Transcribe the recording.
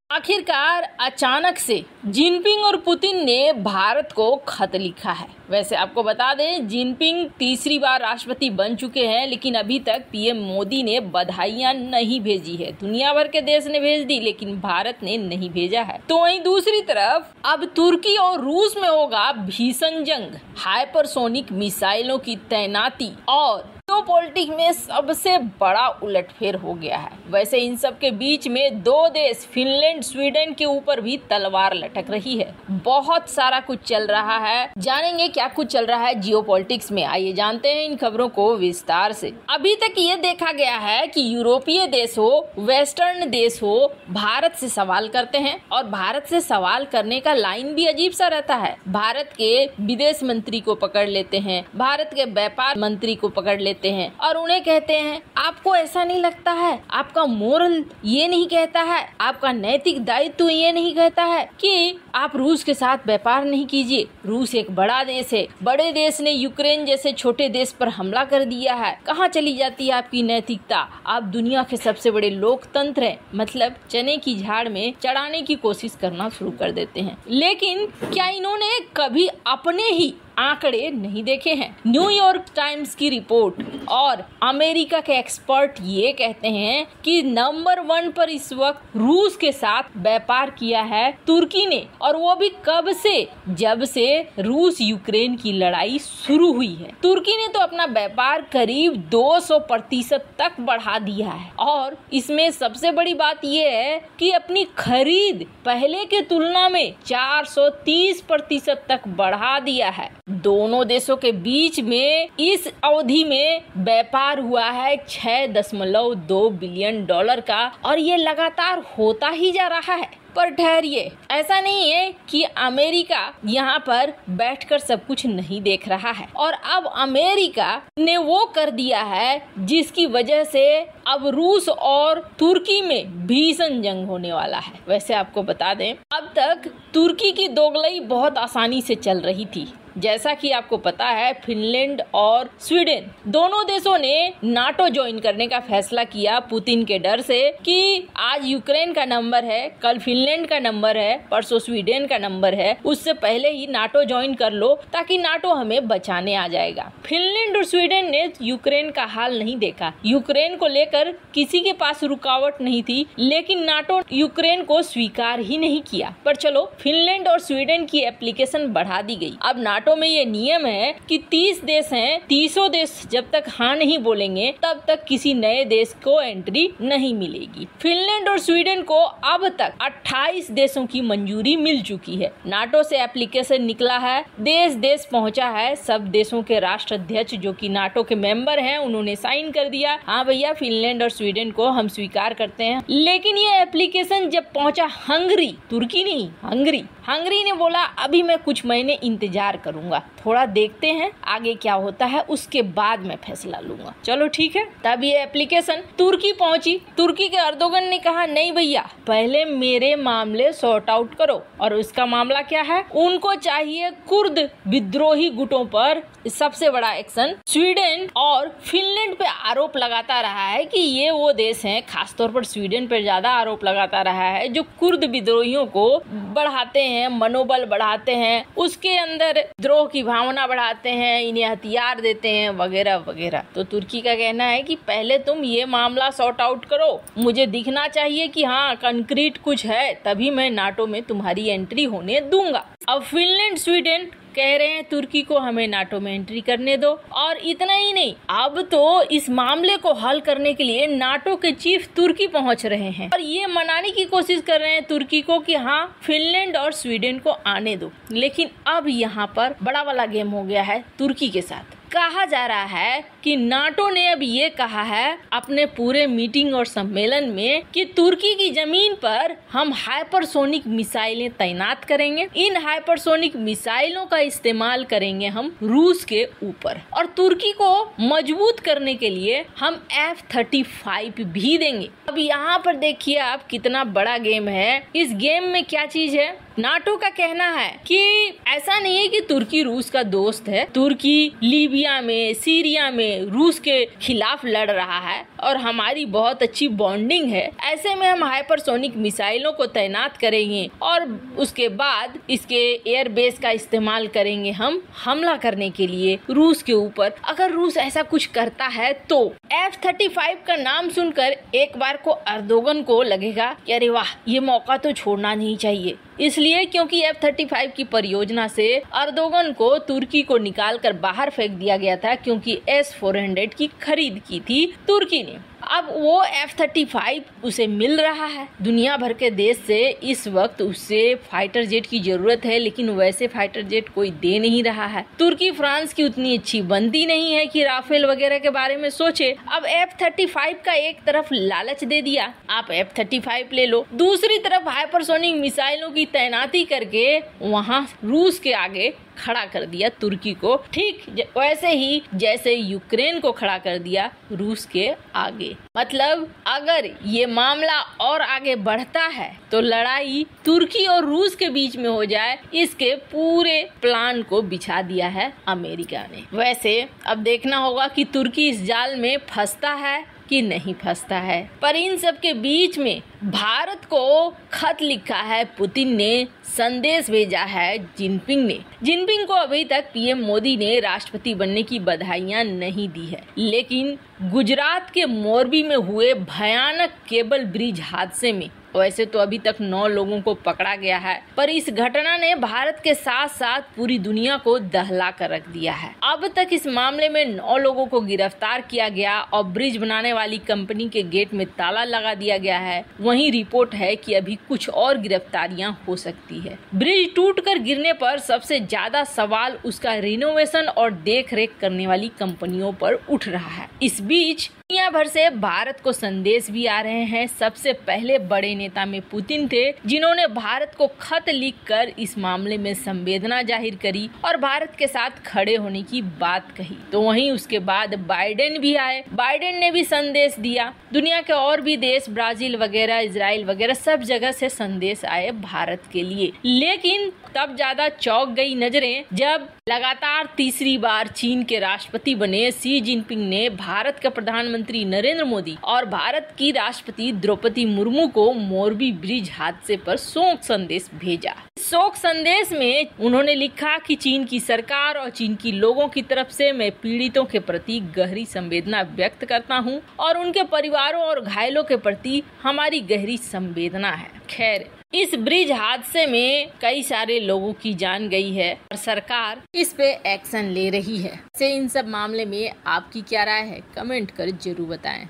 आखिरकार अचानक से जिनपिंग और पुतिन ने भारत को खत लिखा है। वैसे आपको बता दें, जिनपिंग तीसरी बार राष्ट्रपति बन चुके हैं, लेकिन अभी तक पीएम मोदी ने बधाइयां नहीं भेजी है। दुनिया भर के देश ने भेज दी, लेकिन भारत ने नहीं भेजा है। तो वहीं दूसरी तरफ अब तुर्की और रूस में होगा भीषण जंग। हाइपरसोनिक मिसाइलों की तैनाती और जियोपॉलिटिक्स में सबसे बड़ा उलटफेर हो गया है। वैसे इन सब के बीच में दो देश फिनलैंड, स्वीडन के ऊपर भी तलवार लटक रही है। बहुत सारा कुछ चल रहा है, जानेंगे क्या कुछ चल रहा है जियोपॉलिटिक्स में। आइए जानते हैं इन खबरों को विस्तार से। अभी तक ये देखा गया है कि यूरोपीय देश हो, वेस्टर्न देश हो, भारत से सवाल करते हैं और भारत से सवाल करने का लाइन भी अजीब सा रहता है। भारत के विदेश मंत्री को पकड़ लेते हैं, भारत के व्यापार मंत्री को पकड़ लेते हैं और उन्हें कहते हैं आपको ऐसा नहीं लगता है, आपका मोरल ये नहीं कहता है, आपका नैतिक दायित्व ये नहीं कहता है कि आप रूस के साथ व्यापार नहीं कीजिए। रूस एक बड़ा देश है, बड़े देश ने यूक्रेन जैसे छोटे देश पर हमला कर दिया है। कहाँ चली जाती है आपकी नैतिकता? आप दुनिया के सबसे बड़े लोकतंत्र हैं, मतलब चने की झाड़ में चढ़ाने की कोशिश करना शुरू कर देते हैं। लेकिन क्या इन्होंने कभी अपने ही आंकड़े नहीं देखे हैं? न्यूयॉर्क टाइम्स की रिपोर्ट और अमेरिका के एक्सपर्ट ये कहते हैं कि नंबर 1 पर इस वक्त रूस के साथ व्यापार किया है तुर्की ने, और वो भी कब से? जब से रूस यूक्रेन की लड़ाई शुरू हुई है। तुर्की ने तो अपना व्यापार करीब 200% तक बढ़ा दिया है, और इसमें सबसे बड़ी बात ये है कि अपनी खरीद पहले के तुलना में 430% तक बढ़ा दिया है। दोनों देशों के बीच में इस अवधि में व्यापार हुआ है $6.2 बिलियन का, और ये लगातार होता ही जा रहा है। पर ठहरिए, ऐसा नहीं है कि अमेरिका यहाँ पर बैठकर सब कुछ नहीं देख रहा है, और अब अमेरिका ने वो कर दिया है जिसकी वजह से अब रूस और तुर्की में भीषण जंग होने वाला है। वैसे आपको बता दें, अब तक तुर्की की दोगलई बहुत आसानी से चल रही थी। जैसा कि आपको पता है, फिनलैंड और स्वीडन दोनों देशों ने नाटो ज्वाइन करने का फैसला किया पुतिन के डर से कि आज यूक्रेन का नंबर है, कल फिनलैंड का नंबर है, परसों स्वीडन का नंबर है, उससे पहले ही नाटो ज्वाइन कर लो ताकि नाटो हमें बचाने आ जाएगा। फिनलैंड और स्वीडन ने यूक्रेन का हाल नहीं देखा, यूक्रेन को लेकर किसी के पास रुकावट नहीं थी, लेकिन नाटो यूक्रेन को स्वीकार ही नहीं किया। पर चलो, फिनलैंड और स्वीडन की एप्लीकेशन बढ़ा दी गई। अब नाटो में ये नियम है कि 30 देश हैं, 30 देश जब तक हाँ नहीं बोलेंगे तब तक किसी नए देश को एंट्री नहीं मिलेगी। फिनलैंड और स्वीडन को अब तक 28 देशों की मंजूरी मिल चुकी है। नाटो से एप्लीकेशन निकला है, देश देश पहुंचा है, सब देशों के राष्ट्राध्यक्ष जो कि नाटो के मेंबर हैं उन्होंने साइन कर दिया, हाँ भैया फिनलैंड और स्वीडन को हम स्वीकार करते हैं। लेकिन ये एप्लीकेशन जब पहुंचा हंगरी, तुर्की नहीं, हंगरी ने बोला अभी मैं कुछ महीने इंतजार करूंगा, थोड़ा देखते हैं आगे क्या होता है, उसके बाद मैं फैसला लूंगा। चलो ठीक है। तब ये एप्लीकेशन तुर्की पहुंची। तुर्की के अर्दोगन ने कहा नहीं भैया, पहले मेरे मामले सॉर्ट आउट करो। और उसका मामला क्या है? उनको चाहिए कुर्द विद्रोही गुटों पर सबसे बड़ा एक्शन। स्वीडन और फिनलैंड पे आरोप लगाता रहा है कि ये वो देश हैं, खासतौर पर स्वीडन पर ज्यादा आरोप लगाता रहा है, जो कुर्द विद्रोहियों को बढ़ाते हैं, मनोबल बढ़ाते हैं, उसके अंदर द्रोह की भावना बढ़ाते हैं, इन्हें हथियार देते हैं वगैरह वगैरह। तो तुर्की का कहना है कि पहले तुम ये मामला सॉर्ट आउट करो, मुझे दिखना चाहिए कि हाँ कंक्रीट कुछ है, तभी मैं नाटो में तुम्हारी एंट्री होने दूंगा। अब फिनलैंड, स्वीडन कह रहे हैं तुर्की को हमें नाटो में एंट्री करने दो। और इतना ही नहीं, अब तो इस मामले को हल करने के लिए नाटो के चीफ तुर्की पहुंच रहे हैं और ये मनाने की कोशिश कर रहे हैं तुर्की को कि हाँ फिनलैंड और स्वीडन को आने दो। लेकिन अब यहाँ पर बड़ा वाला गेम हो गया है तुर्की के साथ। कहा जा रहा है कि नाटो ने अब ये कहा है अपने पूरे मीटिंग और सम्मेलन में कि तुर्की की जमीन पर हम हाइपरसोनिक मिसाइलें तैनात करेंगे। इन हाइपरसोनिक मिसाइलों का इस्तेमाल करेंगे हम रूस के ऊपर, और तुर्की को मजबूत करने के लिए हम F-35 भी देंगे। अब यहाँ पर देखिए आप कितना बड़ा गेम है। इस गेम में क्या चीज है? नाटो का कहना है कि ऐसा नहीं है कि तुर्की रूस का दोस्त है। तुर्की लीबिया में, सीरिया में में रूस के खिलाफ लड़ रहा है और हमारी बहुत अच्छी बॉन्डिंग है, ऐसे में हम हाइपरसोनिक मिसाइलों को तैनात करेंगे और उसके बाद इसके एयरबेस का इस्तेमाल करेंगे हम हमला करने के लिए रूस के ऊपर। अगर रूस ऐसा कुछ करता है तो F-35 का नाम सुनकर एक बार को अर्दोगन को लगेगा कि अरे वाह, ये मौका तो छोड़ना नहीं चाहिए। इसलिए क्योंकि F-35 की परियोजना से अर्दोगन को तुर्की को निकालकर बाहर फेंक दिया गया था, क्योंकि S-400 की खरीद की थी तुर्की ने। अब वो F-35 उसे मिल रहा है दुनिया भर के देश से। इस वक्त उससे फाइटर जेट की जरूरत है, लेकिन वैसे फाइटर जेट कोई दे नहीं रहा है। तुर्की फ्रांस की उतनी अच्छी बनती नहीं है कि राफेल वगैरह के बारे में सोचे। अब F-35 का एक तरफ लालच दे दिया, आप F-35 ले लो, दूसरी तरफ हाइपरसोनिक मिसाइलों की तैनाती करके वहाँ रूस के आगे खड़ा कर दिया तुर्की को, ठीक वैसे ही जैसे यूक्रेन को खड़ा कर दिया रूस के आगे। मतलब अगर ये मामला और आगे बढ़ता है तो लड़ाई तुर्की और रूस के बीच में हो जाए, इसके पूरे प्लान को बिछा दिया है अमेरिका ने। वैसे अब देखना होगा कि तुर्की इस जाल में फंसता है कि नहीं फंसता है। पर इन सब के बीच में भारत को खत लिखा है पुतिन ने, संदेश भेजा है जिनपिंग ने। जिनपिंग को अभी तक पीएम मोदी ने राष्ट्रपति बनने की बधाइयां नहीं दी है, लेकिन गुजरात के मोरबी में हुए भयानक केबल ब्रिज हादसे में वैसे तो अभी तक 9 लोगों को पकड़ा गया है, पर इस घटना ने भारत के साथ साथ पूरी दुनिया को दहला कर रख दिया है। अब तक इस मामले में 9 लोगों को गिरफ्तार किया गया और ब्रिज बनाने वाली कंपनी के गेट में ताला लगा दिया गया है। वहीं रिपोर्ट है कि अभी कुछ और गिरफ्तारियां हो सकती है। ब्रिज टूटकर गिरने पर सबसे ज्यादा सवाल उसका रिनोवेशन और देख रेख करने वाली कंपनियों पर उठ रहा है। इस बीच दुनिया भर से भारत को संदेश भी आ रहे हैं। सबसे पहले बड़े नेता में पुतिन थे, जिन्होंने भारत को खत लिखकर इस मामले में संवेदना जाहिर करी और भारत के साथ खड़े होने की बात कही। तो वहीं उसके बाद बाइडेन भी आए, बाइडेन ने भी संदेश दिया। दुनिया के और भी देश, ब्राजील वगैरह, इजराइल वगैरह, सब जगह से संदेश आए भारत के लिए। लेकिन तब ज्यादा चौंक गई नजरें जब लगातार तीसरी बार चीन के राष्ट्रपति बने शी जिनपिंग ने भारत के प्रधानमंत्री नरेंद्र मोदी और भारत की राष्ट्रपति द्रौपदी मुर्मू को मोरबी ब्रिज हादसे पर शोक संदेश भेजा। शोक संदेश में उन्होंने लिखा कि चीन की सरकार और चीन की लोगों की तरफ से मैं पीड़ितों के प्रति गहरी संवेदना व्यक्त करता हूं और उनके परिवारों और घायलों के प्रति हमारी गहरी संवेदना है। खैर, इस ब्रिज हादसे में कई सारे लोगों की जान गई है और सरकार इस पे एक्शन ले रही है। इन सब मामले में आपकी क्या राय है, कमेंट कर जरूर बताएं।